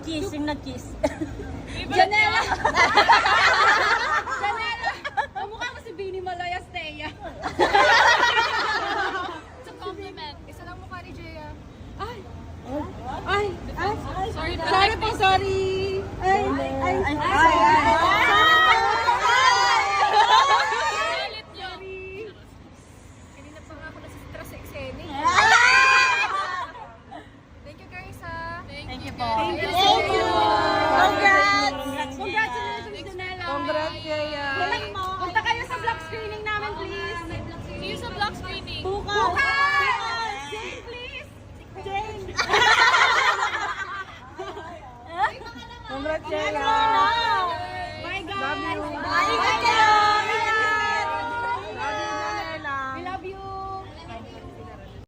Kiss, yung nag-kiss. Janela! Janela! Kamukha mo si Bini Malaya Steya. It's a compliment. Isa lang mukha ni Jaya. Ay! Ay! Sorry po. Sorry po, sorry! Ay! Galit niyo. Kanina pa nga ako nasistress sa eksena. Thank you guys ha. Thank you po. Thank you. Congrats! Congratulations, Janela. Congrats, Yaya. Punta kayo sa vlog screening namin, please. See you sa vlog screening. Bukas! Jane, please. Jane! Congrats, Yaya. Ano?